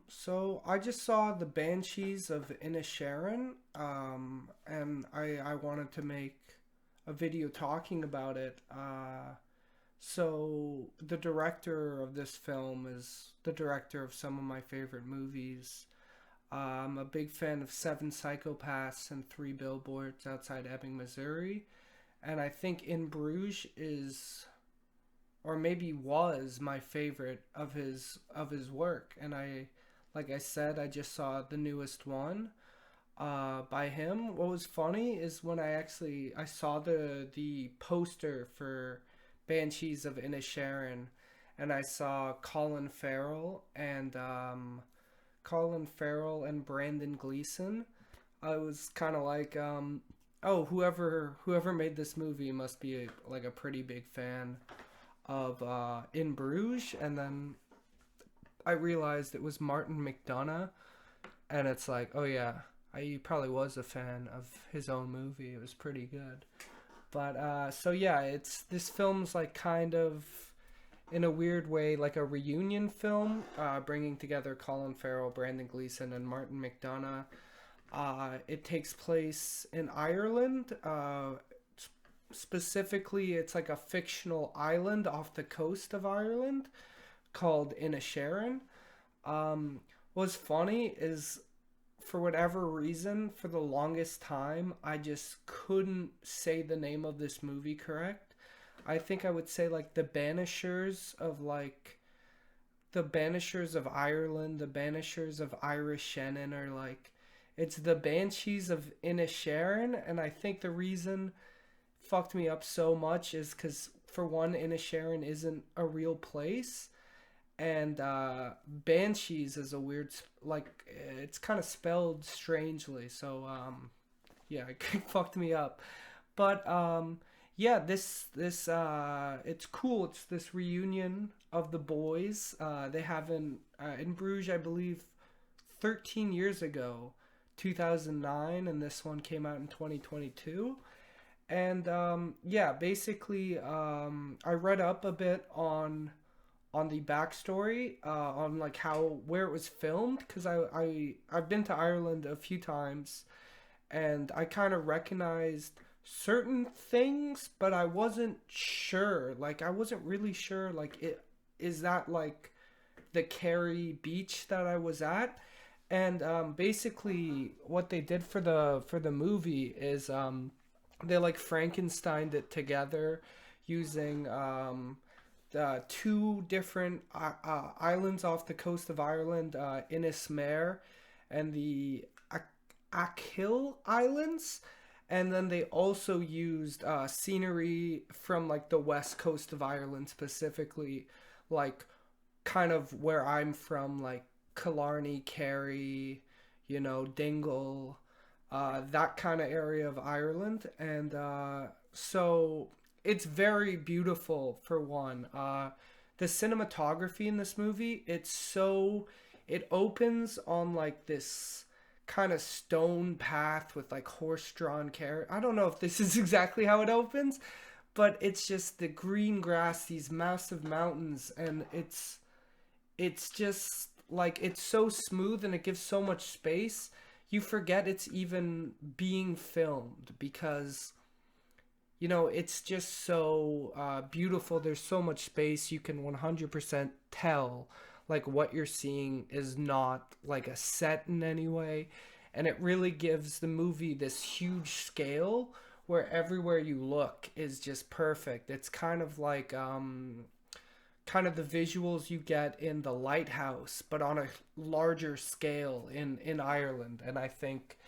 So I just saw the Banshees of Inisherin, and I wanted to make a video talking about it. So the director of this film is the director of some of my favorite movies. I'm a big fan of Seven Psychopaths and Three Billboards Outside Ebbing, Missouri, and I think In Bruges is, or maybe was, my favorite of his work. And like I said, I just saw the newest one by him. What was funny is when I saw the poster for Banshees of Inisherin, and I saw Colin Farrell and Brandon Gleeson. I was kind of like, oh, whoever made this movie must be like a pretty big fan of In Bruges, and then I realized it was Martin McDonagh, and it's like, oh yeah, he probably was a fan of his own movie. It was pretty good. But so yeah, it's this film's like kind of in a weird way like a reunion film, bringing together Colin Farrell, Brandon Gleeson, and Martin McDonagh. It takes place in Ireland. Specifically, it's like a fictional island off the coast of Ireland called Inisherin. What's funny is, for whatever reason, for the longest time, I just couldn't say the name of this movie correct. I think I would say like the Banishers of Ireland, the Banishers of Irish Shannon, or like it's the Banshees of Inisherin, and I think the reason fucked me up so much is because for one, Inisherin isn't a real place, and Banshees is a weird like it's kind of spelled strangely. So yeah, it fucked me up. But yeah, this it's cool. It's this reunion of the boys. They haven't in Bruges, I believe, 13 years ago, 2009, and this one came out in 2022. And yeah, basically, I read up a bit on the backstory, on like how where it was filmed, because I've been to Ireland a few times, and I kind of recognized certain things, but I wasn't sure. Like I wasn't really sure. Like it is that like the Kerry beach that I was at, and basically what they did for the movie is they like Frankensteined it together using two different islands off the coast of Ireland, Inismere and the Achill Islands. And then they also used scenery from like the west coast of Ireland, specifically, like kind of where I'm from, like Killarney, Kerry, Dingle, that kind of area of Ireland. And so it's very beautiful, for one. The cinematography in this movie, it opens on like this kind of stone path with like horse-drawn carriage. I don't know if this is exactly how it opens, but it's just the green grass, these massive mountains, and it's just like it's so smooth and it gives so much space. You forget it's even being filmed because it's just so beautiful. There's so much space. You can 100% tell like what you're seeing is not like a set in any way. And it really gives the movie this huge scale where everywhere you look is just perfect. It's kind of the visuals you get in The Lighthouse, but on a larger scale in Ireland. And I think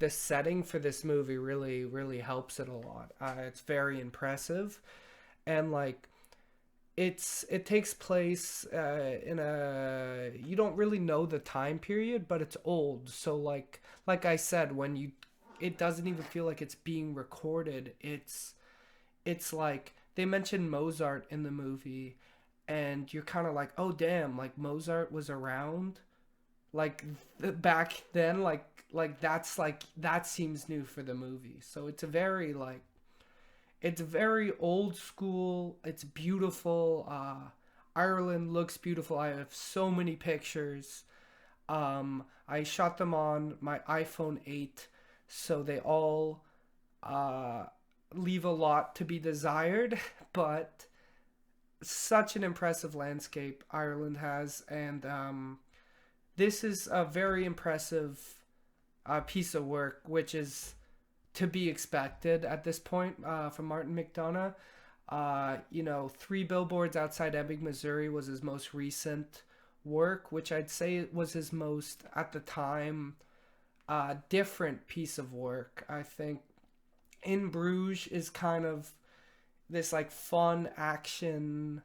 the setting for this movie really really helps it a lot. It's very impressive, and like it takes place in a you don't really know the time period, but it's old. So like I said, when you it doesn't even feel like it's being recorded. It's like they mention Mozart in the movie, and you're kind of like, oh damn, like Mozart was around like back then, like that seems new for the movie. So it's very old school. It's beautiful. Ireland looks beautiful. I have so many pictures. I shot them on my iPhone 8, so they all uh, leave a lot to be desired, but such an impressive landscape Ireland has, and this is a very impressive piece of work, which is to be expected at this point from Martin McDonagh. Three Billboards Outside Ebbing, Missouri was his most recent work, which I'd say was his most, at the time, different piece of work. I think In Bruges is kind of this like fun action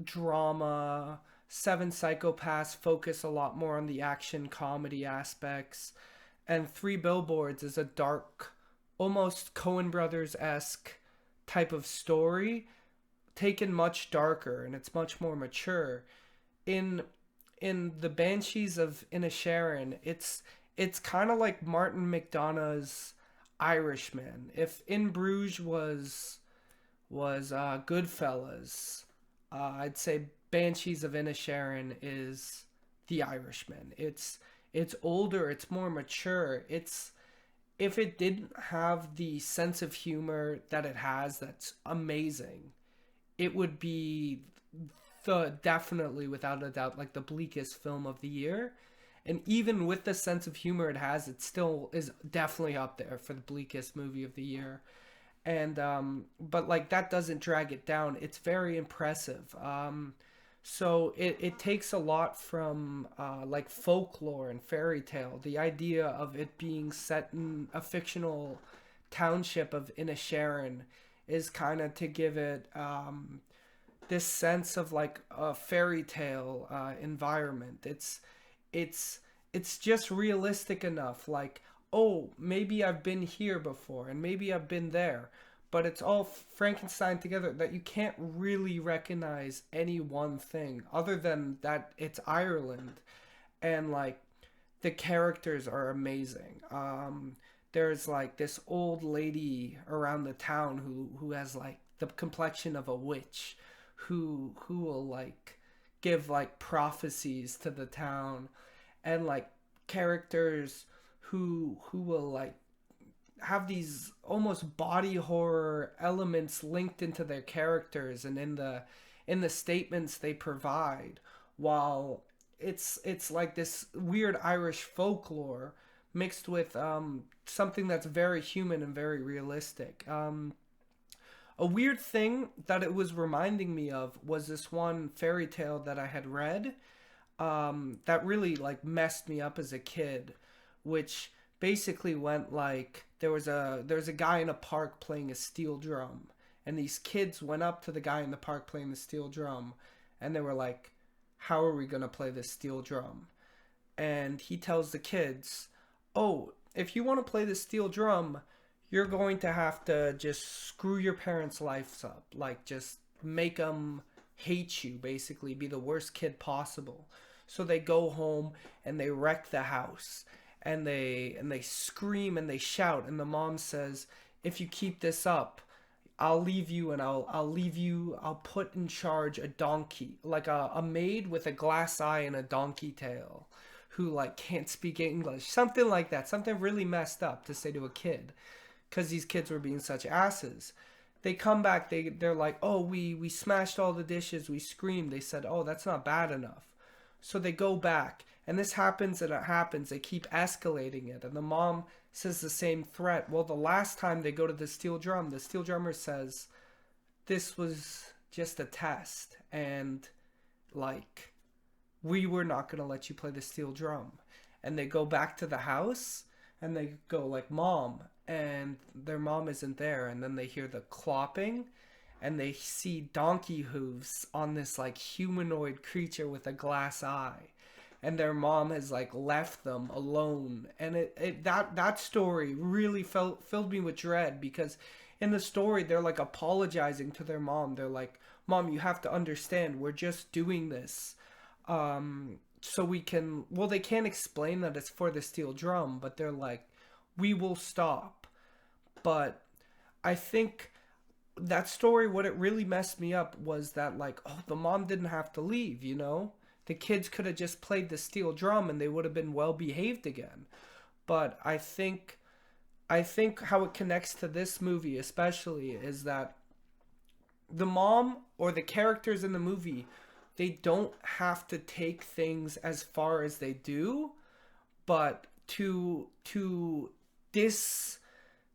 drama. Seven Psychopaths focus a lot more on the action comedy aspects, and Three Billboards is a dark, almost Coen Brothers esque type of story, taken much darker, and it's much more mature. In the Banshees of Inisherin, it's kind of like Martin McDonagh's Irishman. If In Bruges was Goodfellas, I'd say Banshees of Inisherin is The Irishman. It's older, it's more mature. It's if it didn't have the sense of humor that it has, that's amazing. It would be the definitely without a doubt like the bleakest film of the year. And even with the sense of humor it has, it still is definitely up there for the bleakest movie of the year. And but like that doesn't drag it down. It's very impressive. So it takes a lot from like folklore and fairy tale. The idea of it being set in a fictional township of Inisherin is kind of to give it this sense of like a fairy tale environment. It's it's just realistic enough. Like, oh, maybe I've been here before, and maybe I've been there, but it's all Frankenstein together that you can't really recognize any one thing other than that it's Ireland, and like the characters are amazing. There's like this old lady around the town who has like the complexion of a witch, who will like give like prophecies to the town, and like characters who will like have these almost body horror elements linked into their characters and in the statements they provide, while it's like this weird Irish folklore mixed with something that's very human and very realistic. A weird thing that it was reminding me of was this one fairy tale that I had read that really like messed me up as a kid, which basically went like there was a guy in a park playing a steel drum, and these kids went up to the guy in the park playing the steel drum, and they were like, "How are we gonna play this steel drum?" And he tells the kids, "Oh, if you want to play the steel drum, you're going to have to just screw your parents' lives up, like just make them hate you, basically be the worst kid possible." So they go home and they wreck the house, and they scream and they shout, and the mom says, "If you keep this up, I'll leave you, and I'll put in charge a donkey, like a maid with a glass eye and a donkey tail, who like can't speak English." Something like that. Something really messed up to say to a kid, because these kids were being such asses. They come back, they're like, "Oh, we smashed all the dishes, we screamed." They said, "Oh, that's not bad enough." So they go back, and this happens and it happens. They keep escalating it, and the mom says the same threat. Well, the last time they go to the steel drum, the steel drummer says, "This was just a test, and like we were not going to let you play the steel drum." And they go back to the house, and they go like, "Mom," and their mom isn't there, and then they hear the clopping, and they see donkey hooves on this like humanoid creature with a glass eye, and their mom has like left them alone. And that story really filled me with dread, because in the story they're like apologizing to their mom. They're like, "Mom, you have to understand, we're just doing this so we can," well, they can't explain that it's for the steel drum, but they're like, "We will stop." But I think that story, what it really messed me up was that like, oh, the mom didn't have to leave. the kids could have just played the steel drum and they would have been well behaved again. But I think how it connects to this movie especially is that the mom or the characters in the movie, they don't have to take things as far as they do, but to dis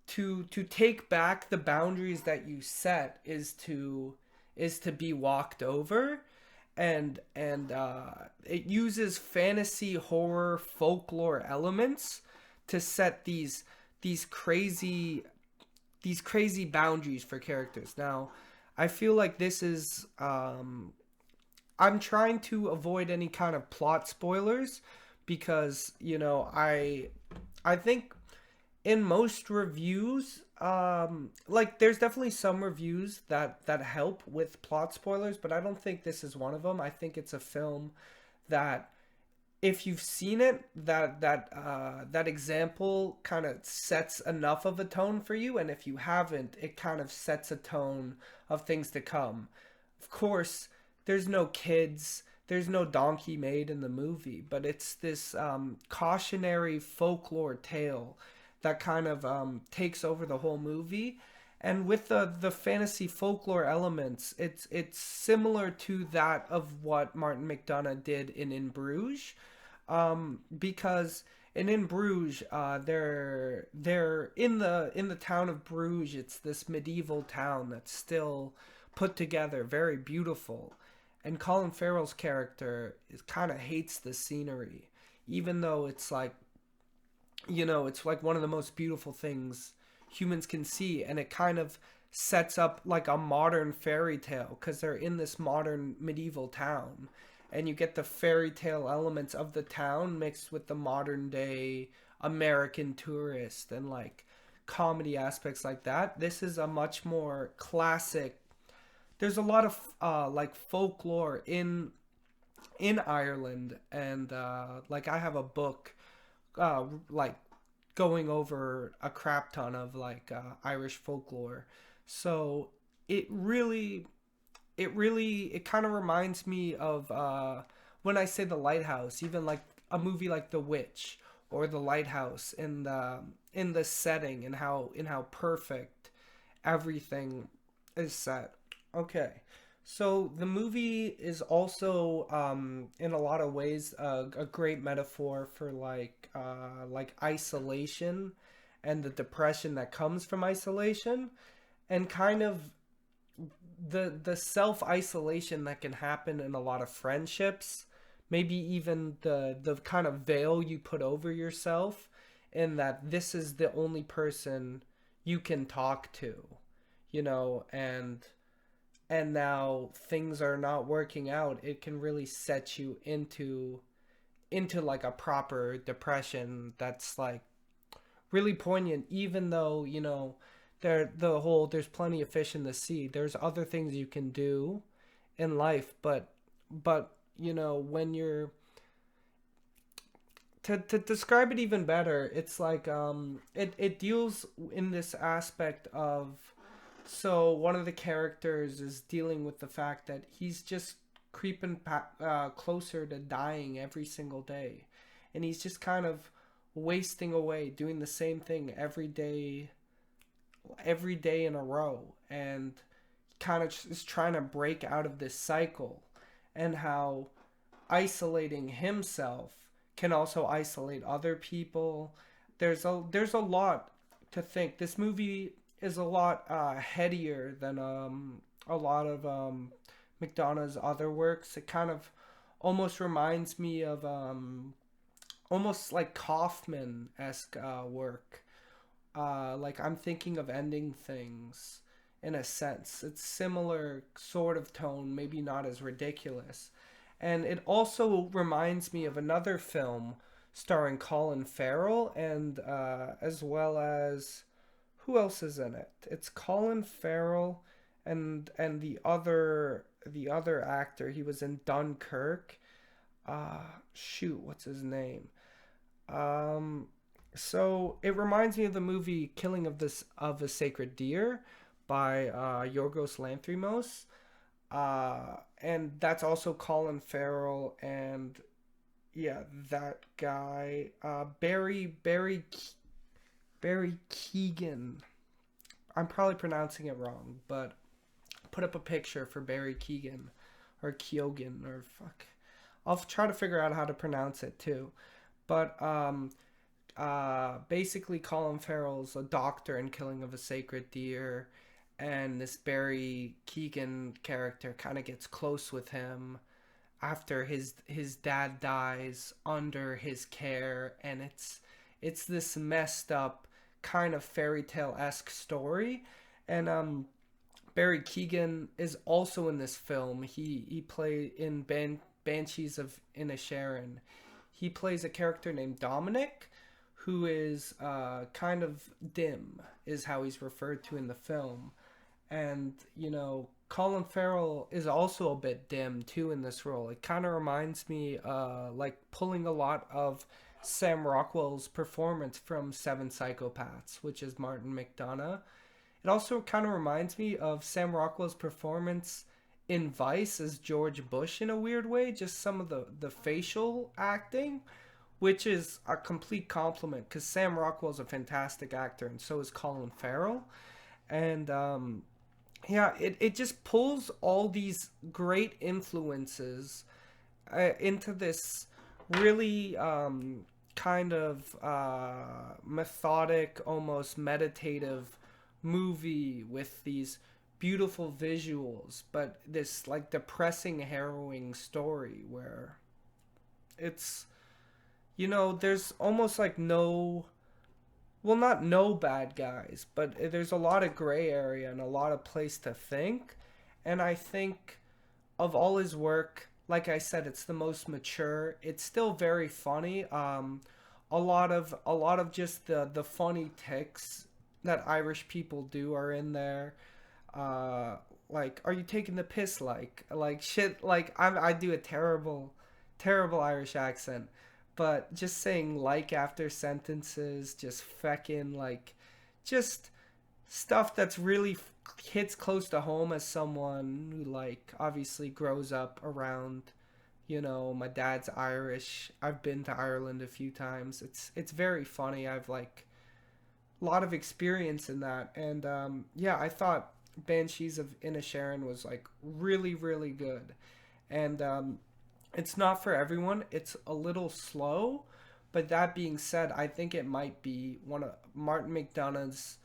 to take back the boundaries that you set is to be walked over. And it uses fantasy horror folklore elements to set these crazy these crazy boundaries for characters. Now, I feel like this is I'm trying to avoid any kind of plot spoilers because, I think in most reviews, like there's definitely some reviews that help with plot spoilers, but I don't think this is one of them. I think it's a film that if you've seen it, that example kind of sets enough of a tone for you, and if you haven't, it kind of sets a tone of things to come. Of course, there's no kids, there's no donkey made in the movie, but it's this cautionary folklore tale that kind of takes over the whole movie. And with the fantasy folklore elements, it's similar to that of what Martin McDonagh did in Bruges, because in Bruges, they're in the town of Bruges. It's this medieval town that's still put together, very beautiful. And Colin Farrell's character is kind of hates the scenery, even though it's like one of the most beautiful things humans can see, and it kind of sets up like a modern fairy tale because they're in this modern medieval town, and you get the fairy tale elements of the town mixed with the modern day American tourist and like comedy aspects like that. This is a much more classic. There's a lot of like folklore in Ireland, and like I have a book like going over a crap ton of like Irish folklore. So it really, it kind of reminds me of when I say the lighthouse, even like a movie like The Witch or The Lighthouse in the setting and how perfect everything is set. Okay. So the movie is also, in a lot of ways, a great metaphor for like isolation and the depression that comes from isolation, and kind of the self isolation that can happen in a lot of friendships. Maybe even the kind of veil you put over yourself, in that this is the only person you can talk to, and now things are not working out. It can really set you into like a proper depression that's like really poignant, even though there's plenty of fish in the sea. There's other things you can do in life, but when you're to describe it even better, it's like it deals in this aspect of, so one of the characters is dealing with the fact that he's just creeping closer to dying every single day, and he's just kind of wasting away doing the same thing every day in a row, and kind of is trying to break out of this cycle, and how isolating himself can also isolate other people. There's a lot to think. This movie is a lot headier than a lot of McDonagh's other works. It kind of almost reminds me of almost like Kaufman esque work. Like I'm thinking of Ending Things in a sense. It's similar sort of tone, maybe not as ridiculous. And it also reminds me of another film starring Colin Farrell, and as well as, who else is in it? It's Colin Farrell and the other actor. He was in Dunkirk. Shoot, what's his name? Um, so it reminds me of the movie Killing of a Sacred Deer by Yorgos Lanthimos. and that's also Colin Farrell and yeah, that guy, Barry Keegan. I'm probably pronouncing it wrong, but put up a picture for Barry Keegan or Keoghan or fuck. I'll try to figure out how to pronounce it too. But basically, Colin Farrell's a doctor in Killing of a Sacred Deer, and this Barry Keegan character kind of gets close with him after his dad dies under his care, and it's this messed up kind of fairy tale esque story, and Barry Keegan is also in this film. He played in Banshees of Inisherin. He plays a character named Dominic, who is kind of dim, is how he's referred to in the film. And Colin Farrell is also a bit dim too in this role. It kind of reminds me like pulling a lot of Sam Rockwell's performance from Seven Psychopaths, which is Martin McDonagh. It also kind of reminds me of Sam Rockwell's performance in Vice as George Bush in a weird way, just some of the facial acting, which is a complete compliment because Sam Rockwell's a fantastic actor and so is Colin Farrell. And yeah, it just pulls all these great influences into this really kind of methodic, almost meditative movie with these beautiful visuals, but this like depressing, harrowing story where it's there's almost like no, well, not no bad guys, but there's a lot of gray area and a lot of place to think. And I think of all his work, like I said, it's the most mature. It's still very funny. A lot of just the funny ticks that Irish people do are in there. Uh, like, are you taking the piss? Like shit. Like I do a terrible Irish accent, but just saying like after sentences, just feckin' like, just stuff that's really hits close to home as someone who like obviously grows up around my dad's Irish. I've been to Ireland a few times. It's very funny. I've like a lot of experience in that, and yeah, I thought Banshees of Inisherin was like really really good, and it's not for everyone. It's a little slow, but that being said, I think it might be one of Martin McDonagh's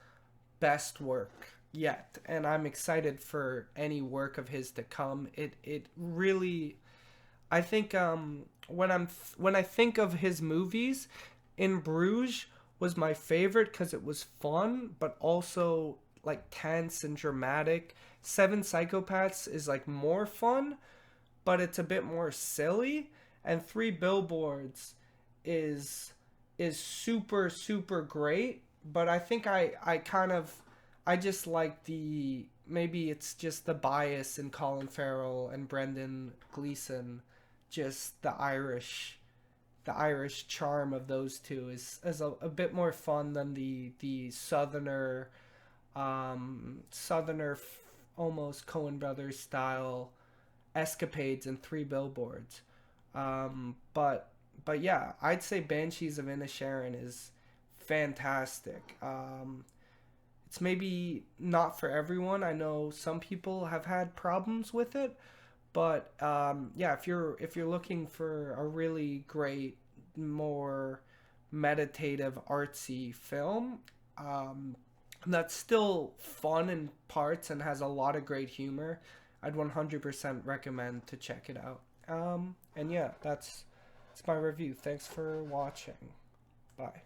best work yet, and I'm excited for any work of his to come. It really, I think when I think of his movies, In Bruges was my favorite because it was fun, but also like tense and dramatic. Seven Psychopaths is like more fun, but it's a bit more silly. And Three Billboards is is super super great, but I think I kind of, I just like the, maybe it's just the bias in Colin Farrell and Brendan Gleeson, just the Irish charm of those two is a bit more fun than the southerner almost Coen Brothers style escapades in Three Billboards. But yeah, I'd say Banshees of Inisherin is fantastic. It's maybe not for everyone. I know some people have had problems with it, but yeah, if you're looking for a really great, more meditative, artsy film, um, that's still fun in parts and has a lot of great humor, I'd 100% recommend to check it out. And yeah, that's my review. Thanks for watching. Bye.